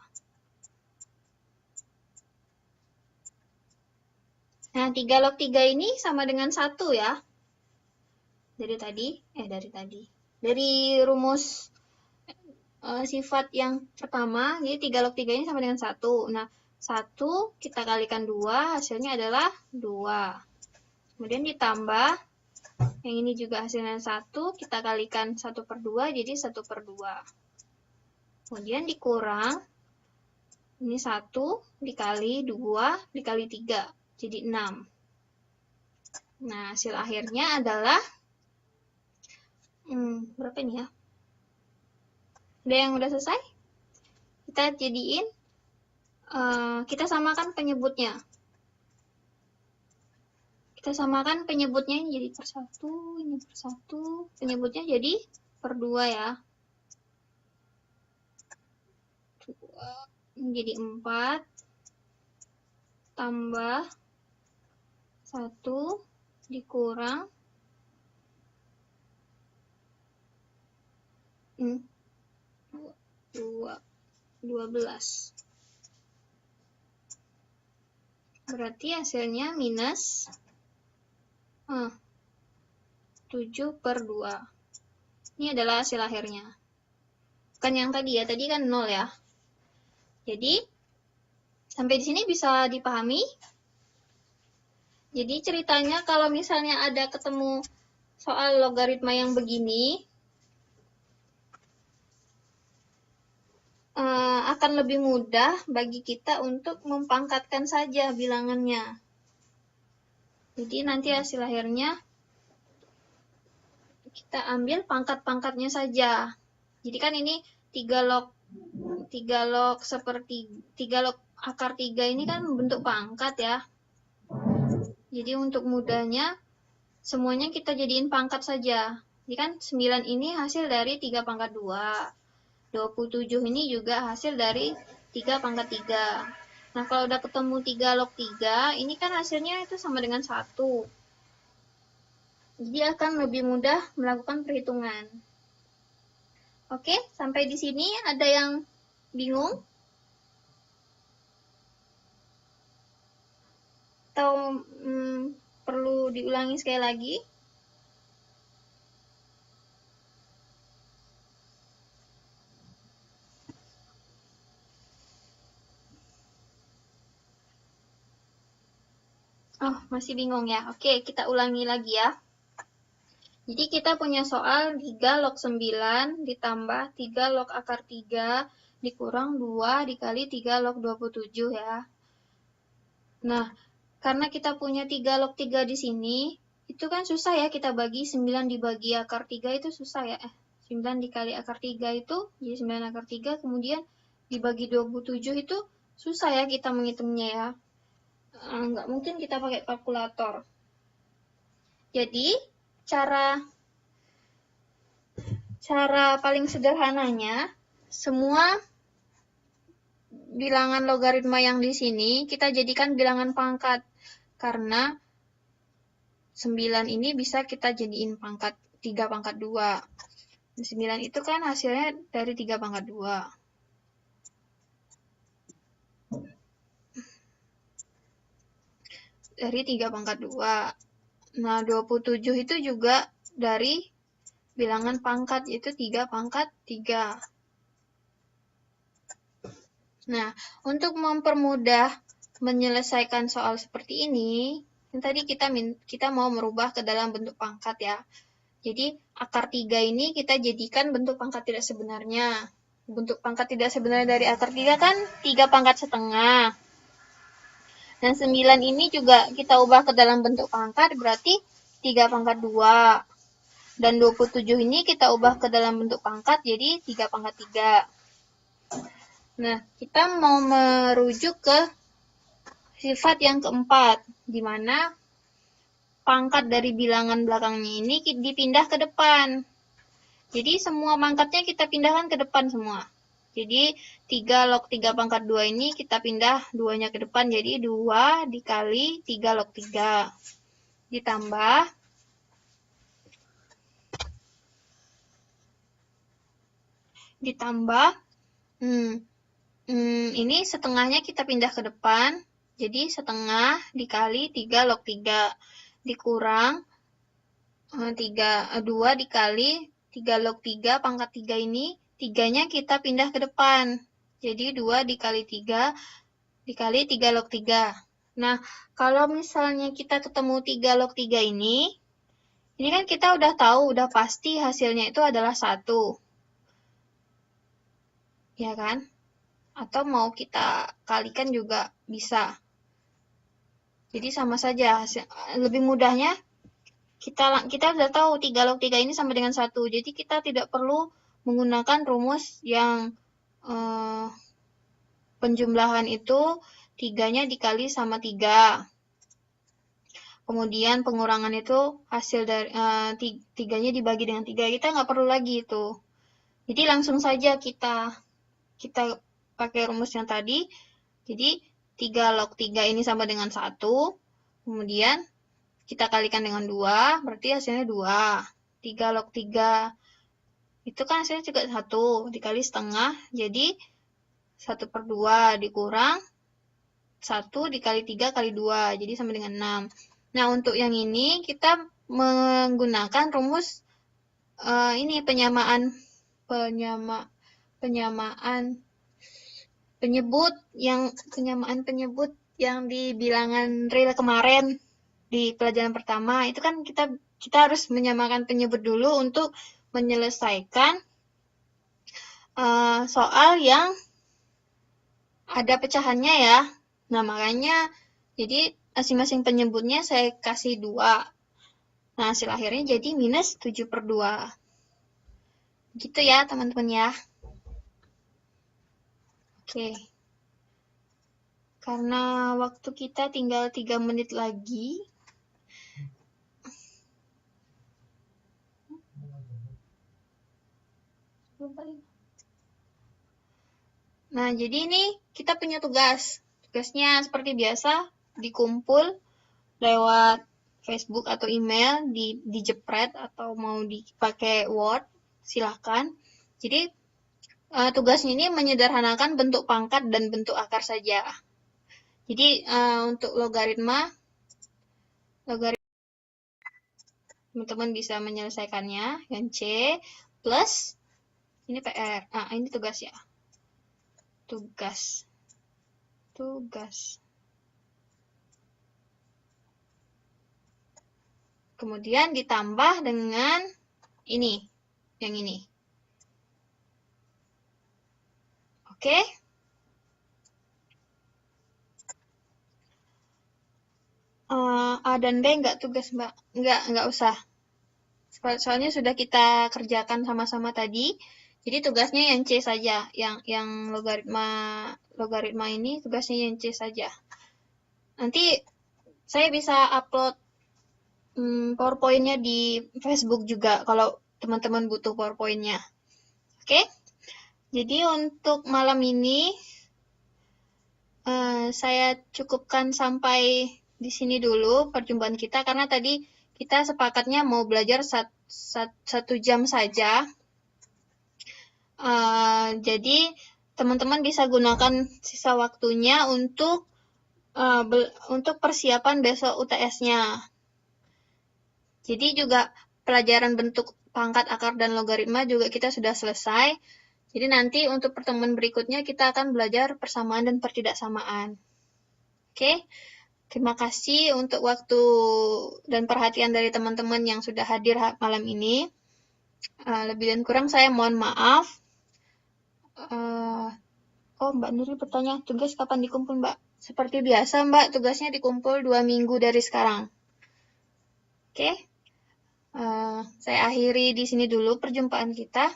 nah 3 log 3 ini sama dengan 1 ya dari rumus sifat yang pertama, jadi 3 log 3 ini sama dengan 1. Nah, 1 kita kalikan 2, hasilnya adalah 2. Kemudian ditambah, yang ini juga hasilnya 1, kita kalikan 1/2, jadi 1/2. Kemudian dikurang, ini 1 dikali 2 dikali 3, jadi 6. Nah, hasil akhirnya adalah berapa ini ya? Ada yang udah selesai? Kita jadiin, kita samakan penyebutnya. Kita samakan penyebutnya ini jadi per 1, ini per 1. Penyebutnya jadi per 2 ya. 2, ini jadi 4. Tambah 1 dikurang 12. Berarti hasilnya minus 7/2. Ini adalah hasil akhirnya. Bukan yang tadi ya, tadi kan 0 ya. Jadi, sampai di sini bisa dipahami. Jadi ceritanya kalau misalnya ada ketemu soal logaritma yang begini, akan lebih mudah bagi kita untuk mempangkatkan saja bilangannya. Jadi nanti hasil akhirnya kita ambil pangkat-pangkatnya saja. Jadi kan ini 3 log akar 3 ini kan bentuk pangkat ya. Jadi untuk mudahnya semuanya kita jadiin pangkat saja. Jadi kan 9 ini hasil dari 3 pangkat 2. 27 ini juga hasil dari 3 pangkat 3. Nah, kalau udah ketemu 3 log 3, ini kan hasilnya itu sama dengan 1. Jadi akan lebih mudah melakukan perhitungan. Oke, sampai di sini ada yang bingung? Atau perlu diulangi sekali lagi? Oh, masih bingung ya? Oke, kita ulangi lagi ya. Jadi kita punya soal 3 log 9 ditambah 3 log akar 3 dikurang 2 dikali 3 log 27 ya. Nah, karena kita punya 3 log 3 di sini, itu kan susah ya kita bagi 9 dibagi akar 3 itu susah ya. 9 dikali akar 3 itu jadi 9 akar 3, kemudian dibagi 27 itu susah ya kita menghitungnya ya. Nggak mungkin kita pakai kalkulator. Jadi, cara paling sederhananya, semua bilangan logaritma yang di sini kita jadikan bilangan pangkat. Karena 9 ini bisa kita jadiin pangkat 3 pangkat 2. 9 itu kan hasilnya dari 3 pangkat 2. Dari 3 pangkat 2. Nah, 27 itu juga dari bilangan pangkat, yaitu 3 pangkat 3. Nah, untuk mempermudah menyelesaikan soal seperti ini, yang tadi kita mau merubah ke dalam bentuk pangkat ya. Jadi, akar 3 ini kita jadikan bentuk pangkat tidak sebenarnya. Bentuk pangkat tidak sebenarnya dari akar 3 kan 3 pangkat setengah. Dan 9 ini juga kita ubah ke dalam bentuk pangkat, berarti 3 pangkat 2. Dan 27 ini kita ubah ke dalam bentuk pangkat, jadi 3 pangkat 3. Nah, kita mau merujuk ke sifat yang keempat, di mana pangkat dari bilangan belakangnya ini dipindah ke depan. Jadi semua pangkatnya kita pindahkan ke depan semua. Jadi 3 log 3 pangkat 2 ini kita pindah 2-nya ke depan. Jadi 2 dikali 3 log 3. Ditambah ini setengahnya kita pindah ke depan. Jadi setengah dikali 3 log 3 dikurang 2 dikali 3 log 3 pangkat 3 ini, 3-nya kita pindah ke depan. Jadi 2 dikali 3 dikali 3 log 3. Nah, kalau misalnya kita ketemu 3 log 3 ini kan kita udah tahu, udah pasti hasilnya itu adalah 1. Ya kan? Atau mau kita kalikan juga bisa. Jadi sama saja. Lebih mudahnya, kita udah tahu 3 log 3 ini sama dengan 1. Jadi kita tidak perlu menggunakan rumus yang penjumlahan itu 3-nya dikali sama 3. Kemudian pengurangan itu hasil dari 3-nya dibagi dengan 3. Kita nggak perlu lagi itu. Jadi langsung saja kita pakai rumus yang tadi. Jadi 3 log 3 ini sama dengan 1. Kemudian kita kalikan dengan 2, berarti hasilnya 2. 3 log 3 itu kan hasilnya juga 1, dikali setengah, jadi 1/2 dikurang 1 dikali 3 kali 2, jadi sama dengan 6. Nah, untuk yang ini kita menggunakan rumus ini penyamaan penyebut yang di bilangan real kemarin di pelajaran pertama. Itu kan kita harus menyamakan penyebut dulu untuk menyelesaikan soal yang ada pecahannya ya. Nah, makanya jadi masing-masing penyebutnya saya kasih 2. Nah, hasil akhirnya jadi minus 7/2. Gitu ya, teman-teman ya. Oke. Karena waktu kita tinggal 3 menit lagi. Nah, jadi ini kita punya tugas. Tugasnya seperti biasa, dikumpul lewat Facebook atau email, dijepret atau mau dipakai Word, silakan. Jadi, tugasnya ini menyederhanakan bentuk pangkat dan bentuk akar saja. Jadi, untuk logaritma, logaritma. Teman-teman bisa menyelesaikannya. Yang C plus, ini PR. Ini tugas ya. Tugas. Kemudian ditambah dengan ini. Yang ini. Oke? A dan B enggak tugas, Mbak. Enggak usah. Soalnya sudah kita kerjakan sama-sama tadi. Jadi tugasnya yang C saja. Yang logaritma ini tugasnya yang C saja. Nanti saya bisa upload PowerPoint-nya di Facebook juga kalau teman-teman butuh PowerPoint-nya. Oke? Jadi untuk malam ini saya cukupkan sampai di sini dulu perjumpaan kita, karena tadi kita sepakatnya mau belajar 1 jam saja. Jadi teman-teman bisa gunakan sisa waktunya untuk persiapan besok UTS-nya. Jadi juga pelajaran bentuk pangkat, akar, dan logaritma juga kita sudah selesai. Jadi nanti untuk pertemuan berikutnya kita akan belajar persamaan dan pertidaksamaan. Oke, terima kasih untuk waktu dan perhatian dari teman-teman yang sudah hadir malam ini. Lebih dan kurang saya mohon maaf. Mbak Nuri bertanya, tugas kapan dikumpul, Mbak? Seperti biasa, Mbak, tugasnya dikumpul 2 minggu dari sekarang. Oke? Saya akhiri di sini dulu perjumpaan kita.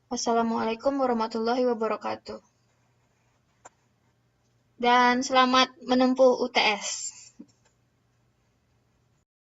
Wassalamualaikum warahmatullahi wabarakatuh. Dan selamat menempuh UTS.